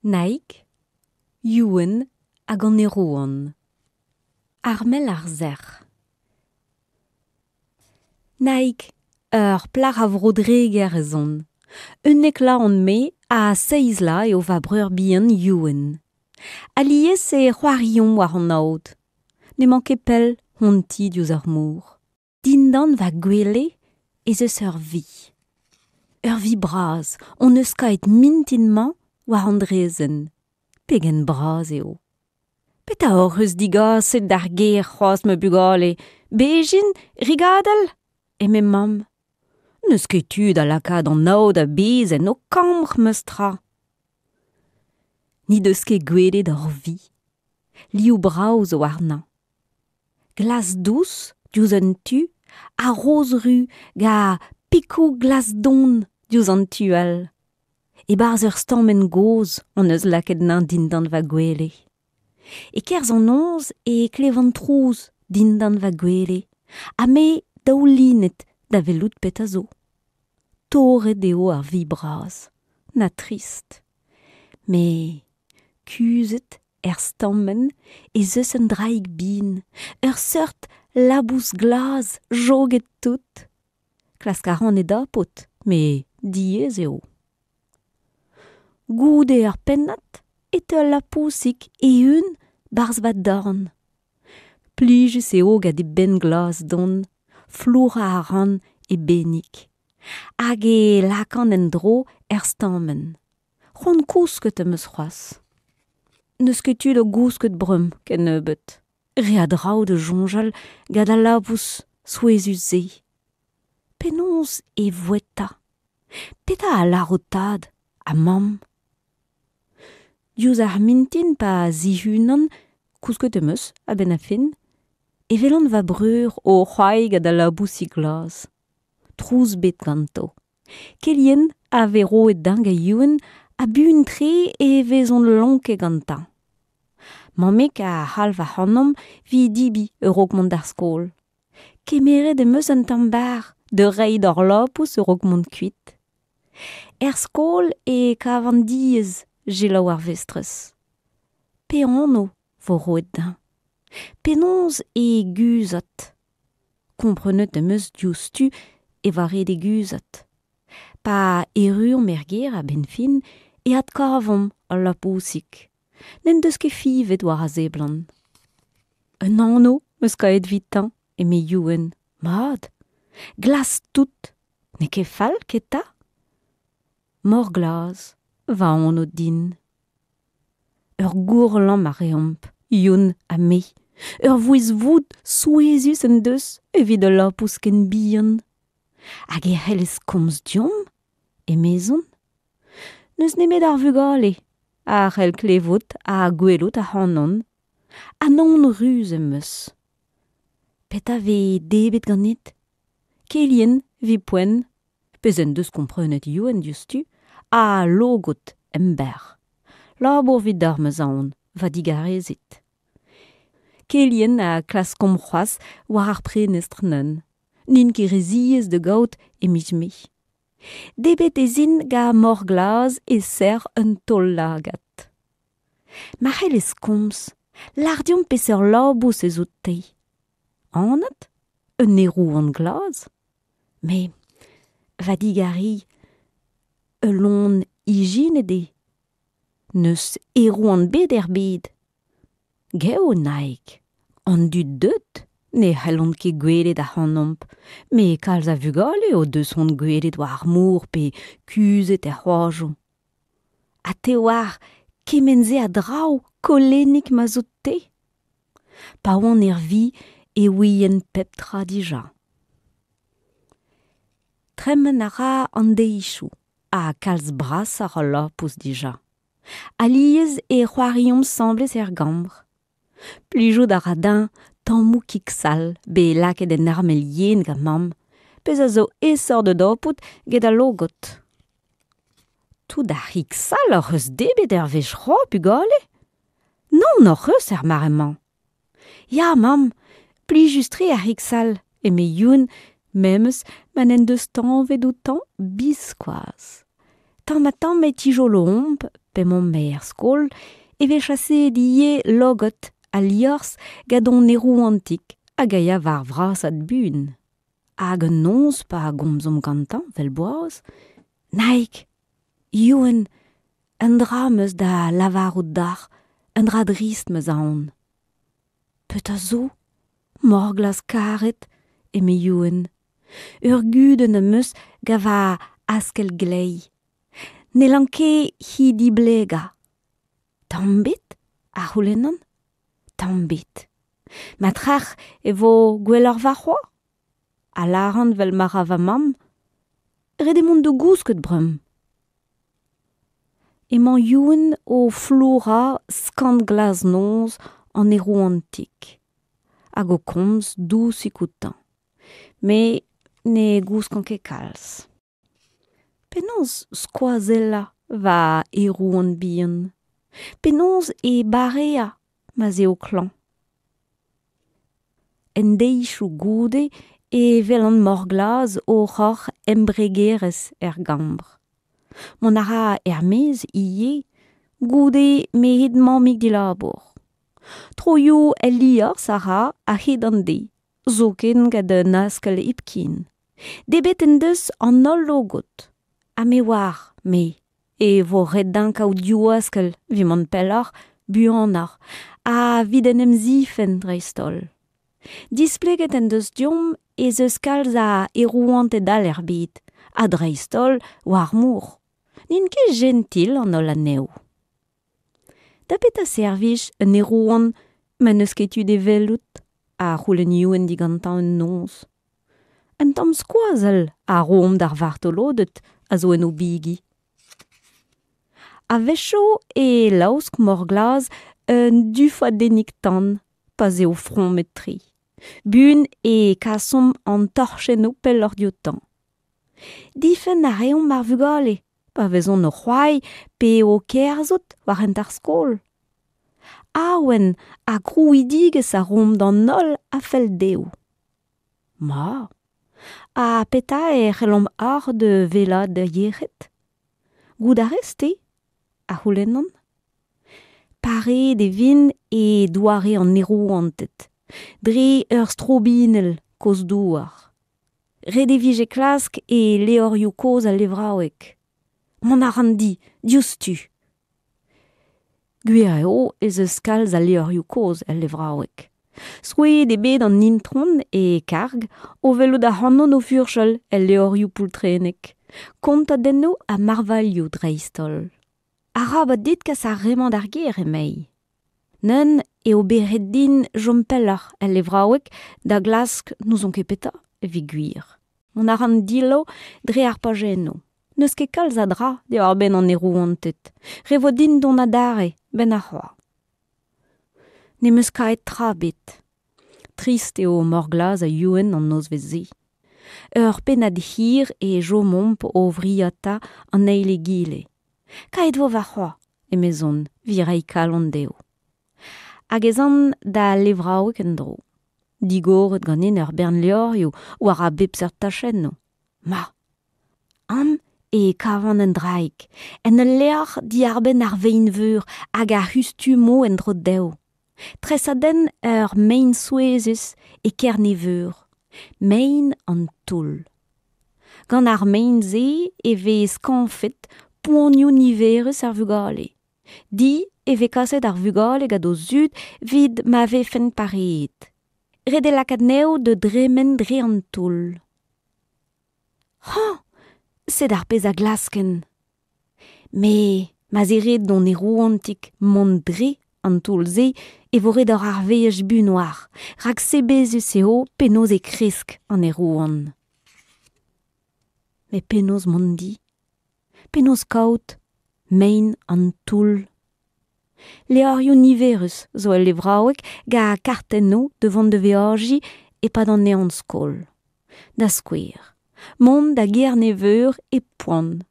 Naik, Youen hag an eroan. Armel ar zer. Naik, ur plar a vrodreger ezon. Unnek la an me a seiz la eo va breur bihan Youen. Alies e c'hoarion war an aod. Ne manke pel honti diouz ur mour. Dindan va gwele ez eus ur vi. Ur vi braz, on eus kaet mintin man war an drezen. Pegen braz eo. Peta hor eus digaset d'ar ger c'hoaz me bugale. Bejin, rigadel? E me mam. Neus ket tu da lakad an aod a bezen o kamr meus tra. Ni deus ket gwelet ur vi. Liou brav zo arna. Glas dous, diouz an tu, a roz ru ga pikou glas don diouz an tual. E barz ur stammen goz an eus laket nan dindan va gwele. E kerz an onz e klevan trouz dindan va gwele. A me daou linet da velout pet a zo. Torret eo ar vi braz. Na trist. Me kuzet stammen ez eus an draig bin. Ur seurt labous glaz joget tout. Klaskaran e dapot, me diez eo. Goude ar pennat et ur lapousik e un barz va dorn. Plijes eo gade ben glaz don, floura a ran e benik. Hag e lakan en dro stammen. C'hoant kousket eus c'hoaz. Neus ket tu da gousket brum ken nebeut. Re a draoù de jonjal gad a labous souezus ze. Penons e voeta. Peta a larotad, a mam. Diouz ar mintin pa zihunan kousket eus a ben a fin. E velan va breur o c'hoai gad a labous i glaz. Trouz bet ganto. Kelien a vero et dang a Youen a bun tre e vezon lonk e ganta. Mamek a halv a hannom vi dibi eurokmont d'ar skol. Kemeret emeus an tambar de reid ar lapous eurokmont kuit. Skol e kavan diez gelaou ar vestres. Pe anno vo roet da. Penons e guzot. Komprenet emeus diouz tu e varet e guzot. Pa erur merger a ben fin e at kavam al lapousik. N'en deus ket fivet war a zeblan. Un anno meus kaet vitan e me Youen. Mad, glas tout, ne ket fall keta? Mor glaz, va anno din. Ur gourlam a reomp, Youn a me. Ur vouiz voud souezus en deus evit a lapous ken bihan. Hag e c'hellez komz diom e mezon. Neus nemet ar vugale. A c'hell klevot a gwelot a c'hanon. Anon ruz emeus. Peta ve debet ganet. Kelien vi poen. Pezen deus komprenet Youen diouz tu. A logot ember. Labour vid ar meus aon. Va digarezit. Kelien a klas kom c'hoaz war ar prenestr nan. Nin ket reziez de gaout e mijme. Debet ezin ga mor glaz e ser un tol lagat. Ma c'hellez komz, lardion peseur labous ez out tei. Anat, un erou an glaz. Me, va digari, lon ijin ede. Neus erou an bet bed. Geo naik, an dud deut. Ne c'hellont ket gwelet a c'hanomp, me kalz a vugale o deus hont gwelet war mour pe kuzet er c'hoajo. A te war kemenze a draou kolennik ma zo te. Pa oan er vi e ouien pep tra dija. Tremmen a ra an deichou, a kalz bras ar lapous dija. Aliez e c'hoarion semblez er gambr. Plijout a radin, tammou kiksal, be laket en armel yen ga mam, pez a zo esor de dopot get a logot. Tout da riksal ar eus debet er vech ro bugale? Non ar eus er maremañ. Ya mam, pli justre a riksal, e me Youn, memes man en deus tanvet ou tan biskoaz. Tan ma tan me tijolo omp, pe mon mère skol, e ve chasse d'ie logot a liors gadon nerou antik a gaia var vrasad bun. Hag un nons pa gomzom gantan vel boaz, naik, youen, un dra meus da lavar out dar, un dra drist meus aon. Peut a zo, morglas karet, e me youen, ur guden meus gava askel glei. Ne lanke hi di blega. Tambit, a c'houlennan? Tambit. Matrach e vo gwell ar varroa? A laran vel marava mam? Redemont de gousket brum. Emañ youen o flora skant glas noz an ero antik. Hag o komz dous ikoutan. Me ne gouskan ket kalz. Penaos skoazella va ero an bihan. Penaos e barea ma eo klan. En deixou goude e vel an morglaz o c'hor embregerez gambr. Mon ara ermez ie goude me hed mamig di labour. Troio el lior sara a hed an de, zoken gad un askel ipkin. Debet en deus an ol logot. A me war, me, e vo reddan kao diou askel, vi mon pellar, buanar, a vid en em zifen dreistol. Displeget en deus diom e zeus kalz a erouant e dal erbit, a dreistol war mour. Nin ket gentil an ol aneo. Da pet a servich un erouant ma neus ket de velout, a c'houlen youen digantan un nons. Un tamm skoazel a rom d'ar vartolodet a zo en o bigi. A vecho e laosk morglaz un dufa denik tan, pas eo front metri. Bun e kasom an torchen o pel lor diotan. Difen a reon mar vugale, pa vezon o c'hoai pe o kerzot war en tar skol. Aouen a grouidigez a rom d'an nol a fel deo. Ma, a peta e c'hellom ar de vela de yeret. Goud a reste, a c'houlennan? Pare de vin e douare an erouantet. Dre ur strobinel koz douar. Rede vije klask e leorioù koz a levraouek. Mon a randi, diostu. Gwir eo ez eus kalz a leorioù koz a levraouek. Souet e bet an intron e karg o velo da hannon o furchel el leorioù poultrenek. Konta denno a marvalioù dreistol. Arabat dit kas a remant ar ger emei. Nen eo beret din jom pellar el levraouek da glask nous on kepeta vi gwir. Mon a ran dilo dre ar pajeno. Neus ket kalz a dra de ar ben an erouantet. Revo din don a dare ben a c'hoa. Ne meus kaet tra bet. Trist eo morglaz a youen an noz veze. Ur penad hir e jomomp o vriata an eile gile. Kaet vo va c'hoa, e mezon, vi reikal an deo. Hag ezan da levraouek en dro. Digoret ganin ur bern leorioù war a bep seurt tachenno. Ma, am e kavan en draik, en ul leor di arben ar vein veur hag a hustumo en dro deo. Tresaden ur mein souezus e kerne veur. Mein an toul. Gant ar mein ze e vez kanfet poanioù niverus ar vugale. Di e ve kaset ar vugale gado zud vid ma ve fen paret. Rede lakad neo de dremen dre an toul. Ha, sed ar pez a glasken. Me, ma zeret don erouantik mont dre an toul ze e vore d'ar ar veej bunoar, rak sebezus eo penoz e kresk an erouan. Me penoz mondi, penoz kaut, mein an toul. Leorioù niverus zo el levraouek ga kartenno devant de veorji e pa d'an neant skol. Da skouer, mont da ger neveur e poan.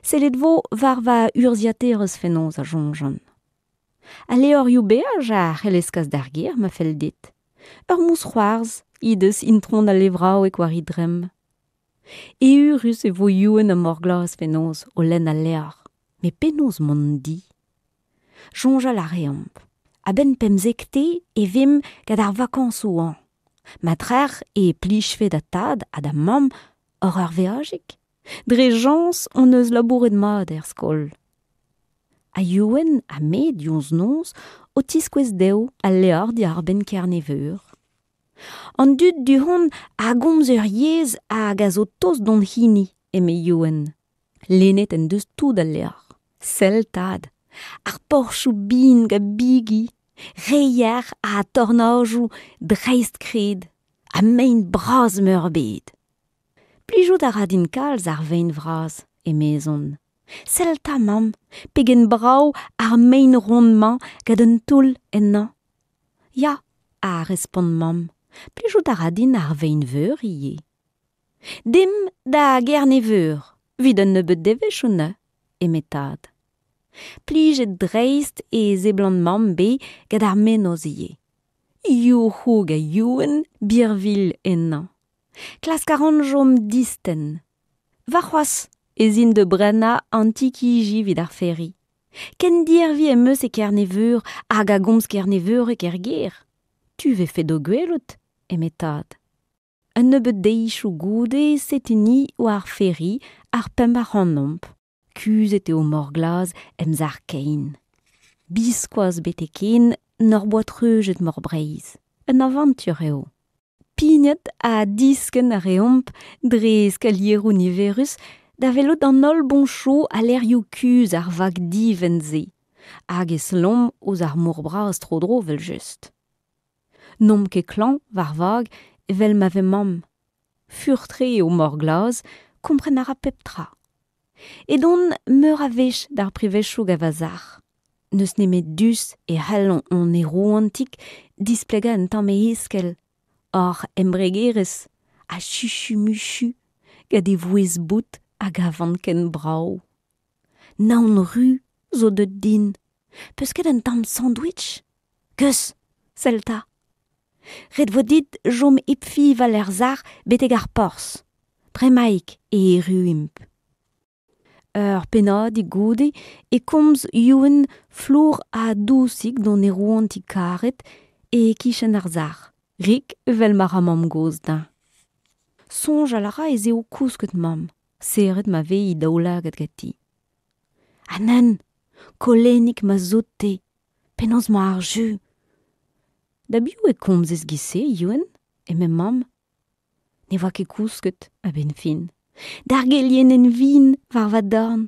Sellet vo var va urziaterez fenoz a jonjon. A leorioù beaj a c'helleskaz d'ar ger ma fel dit. Ur mous c'hoarz, ides intron da levraouek war idrem. E urus e vo youen a morglaz fenoz o len a lear. Me penaos mont di. Jonja la reomp. A ben pemzekte e vim gad ar vakans oan. Ma trer e plichfe da tad a da mam hor ar veajik. Dre jans on eus labouret mat er skol. A youen a me diouz noz o tiskwez deo a leor di ar ben kerneveur. An dud du hon a gomz ur yez a gazo tost don hini eme youen. Lennet en deus tout a leor. Sel tad. Ar porchou bin ga bigi. Reier a tornaoujou dreist kred. A mein braz meur bed. Plijout a radin kalz ar vein vraz emezon. Sel ta mam, pegen brau ar mein rondman gad un toul enna. Ya, a respond mam, plijout a radin ar vein veur ie. Dim da gerneveur, vid un nebeut devech ou ne, emetad. Plijet dreist e zeblant mam be gad ar menoz ie. Youhou ga youen birvil enna. Klask ar anjom disten. Va c'hoaz, ezin de brenna antikiji vid ar ferri. Ken dirvi em eus e kerneveur hag a gomz kerneveur e ger. Tu ve fet o gwelot, emetad. Un nebeut deichou goude setini o ar ferri ar pemp ar c'hanomp. Kuzet eo morglaz emz ar kein. Biskoaz beteken nor boitreujet mor breiz. Un aventur eo. Pignet a disken a reomp dre skalierou niverus da velot an ol bonchou a l'air yo kuz ar vag divenze. Hag es lom ouz ar morbraz tro dro vel just. Nom ke klan var vag vel ma ve mam. Furtre eo morglaz kompren ar a peptra. Et don meur a vech d'ar privechou gavazar. Neus nemet dus e hellon on ero antik displega un tamm e eskel. Or embregerez a chuchu-muchu gad e vouez bout hag a vant ken brau. Naon ru zo deut din. Peus ket un tamm sandwich? Keus, selta. Ret vo dit jom epfi val er zar beteg ar pors. Premaik e ru imp. Ur penad e goude e komz youen flour a dousig don e roant i karet e kichen ar zar. Rik vel mar a mam goz da. Sonj a lara ez eo kousket mam. Seret ma ve i daoulaget gati. Anen, kolenik ma zote. Penaos ma ar ju. Da biou e komz ez gise, youen, e me mam. Ne va ket kousket, a ben fin. Dar gelien en vin var va dorn,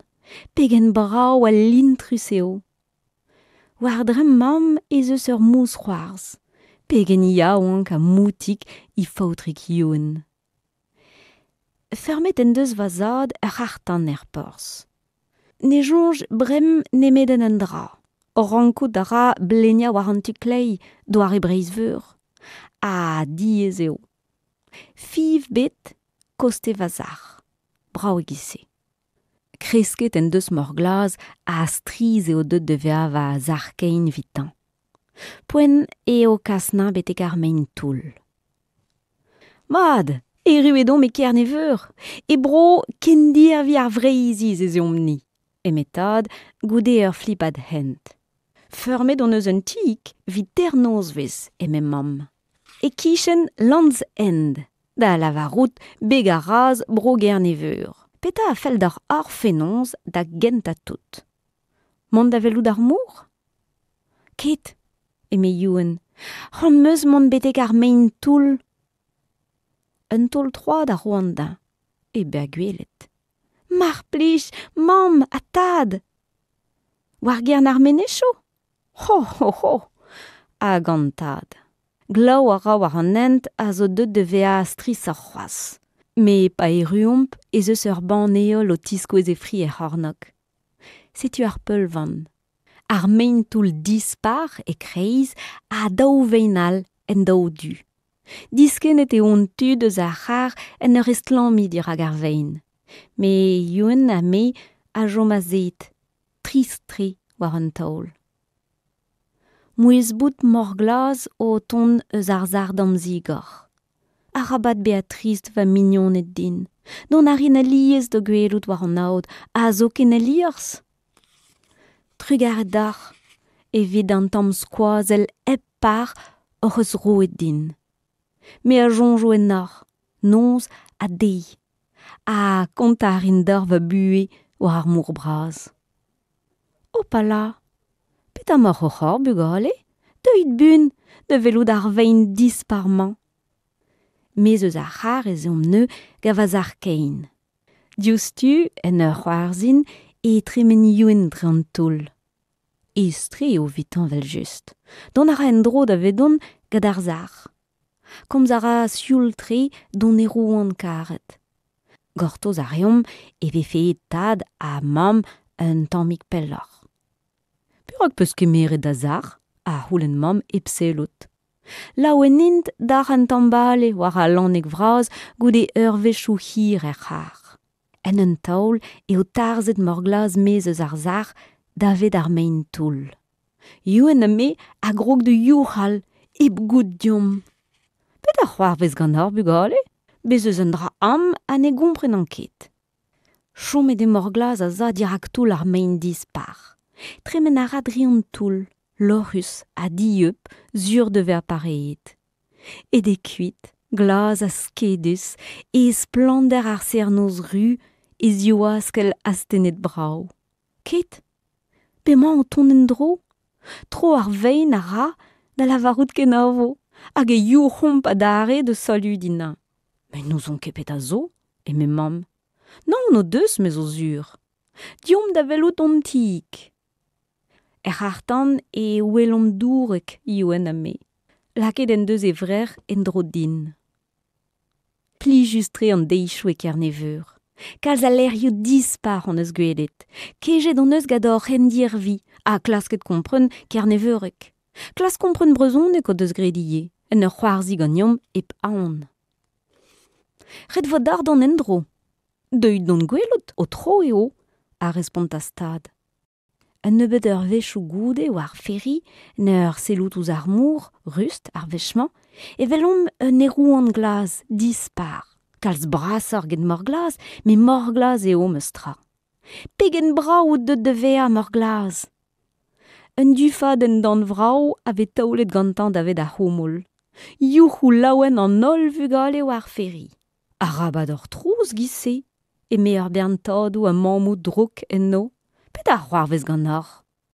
pegen brau a lintrus eo. War drem mam ez eus ur mous c'hoarz, pegen yaouank a moutik i fautrik youn. Fermet en deus vazad ur artan er pors. Ne jonj brem nemeden an dra, rankout a ra blenia war an tuklei doar e breiz veur. A diez eo. 5 bet koste vazar. Brau e gise. Kresket en deus morglaz a striz eo deut de veav a zarkein vitan. Poen eo kasna betek ar mein toul. Mad, e ruedon me kerneveur, e bro ken dir vi ar vreiziz ez eomni. Emetad, goude ur flipad hent. Fermet on eus un tik vi ternoz vez, eme mam. E kichen Land's End. Da lavarout beg a raz bro gerneveur. Peta a fel d'ar fenonz da gent a tout. Mont da velout ar mour? Ket, eme youen. Ran meus mont betek ar mein toul. Un toul 3 da roanda. E bergwelet. Mar plij, mam, a tad. War gern ar menecho? Ho, ho, ho. A gantad. Glaou a ra war an ent a zo deut de vea stris ar c'hoaz. Me pa e ruomp ez eus ur ban eol o tiskwez e fri e c'hornok. Setu ar peulvan. Ar mein toul dispar e kreiz a daou veinal en daou du. Diskenet e ontu deus ar c'har en ur estlami dir hag ar vein. Me youen a me a jom a zet. Tristre war an taol. Mouez bout morglaz o ton eus ar zar damzigor. Arabat Beatrice va mignonet din. Non a rin a liez de gwelout war an aod, a zo ken a liers. trugaret dar, evit an tamm skoazel eb par oc'h roet din. Me a jonjo en ar, noz a dei, a kontar in dar va bue war ar mour braz. O pala, pet am ar c'hoc'hor bugale, deuit bun de velout ar vein dispar mañ. Mez eus ar c'har ez eom neu gavaz ar kein. Diouztu en ur c'hoarzhin e tremen youen dre an toul. Istre eo vitan vel just. Don a ra en dro da vedon gad ar zar. Komz a ra sioul tre don e roan karet. Gortoz a reom e vefe tad a mam un tammig pellor. Perak peus kemeret da zar, a c'houlenn mam epselot. Laou en int dar an tambale war a lannek vraz goude ur vechou hir er c'har. En un taol eo tarzet morglaz mez eus ar zar davet ar mein toul. Youen me a grog de yourhal eb gout diom. Pet a c'hoarvez gant ar bugale? Bez eus un dra am an e gompren an ket. Chomet e morglaz a za dirak toul ar mein dispar. Tremen a radri an toul, lorus a dieup sur de ve apareet. E de kuit, glaz a skedus, e splander ar sernoz ru, e zioaskel astenet brau. Ket? Be ma an ton en dro? Tro ar vein a ra da lavarout ken avo, hag e you c'homp a dare de salu dina. Men nous on kepet a zo, e me mam. Non, no deus me zo zur. Diom da velout on tik. Hartan e welom dourek youen a me. Laket en deus e vrer en dro din. Pli justre an deichou e kerneveur. Kalz a l'air yo dispar an eus gwelet. Kejet an eus gador rendir vi, a klasket kompren kerneveurek. Klas kompren brezon eko deus grediye, en ur c'hoarzi gagnom ep aon. Ret vo dar d'an endro. Deuit don gwelot o tro eo, a respont a stad. Un nebeud ur vechou goude war ferri, n'ur selout ouz ar mour, rust ar vechman, e velom un erou an glaz dispar. Kalz brasor gen morglaz, me morglaz eo meus tra. Pegen braout de vea morglaz. Un dufad en dan vrao ave taoulet gantan davet a homoul. Youhou laouen an ol vugale war ferri. A rabad ur trouz gise, e me ur bern tadou a mamou drouk en no. Pet ar c'hoarvez gant ar.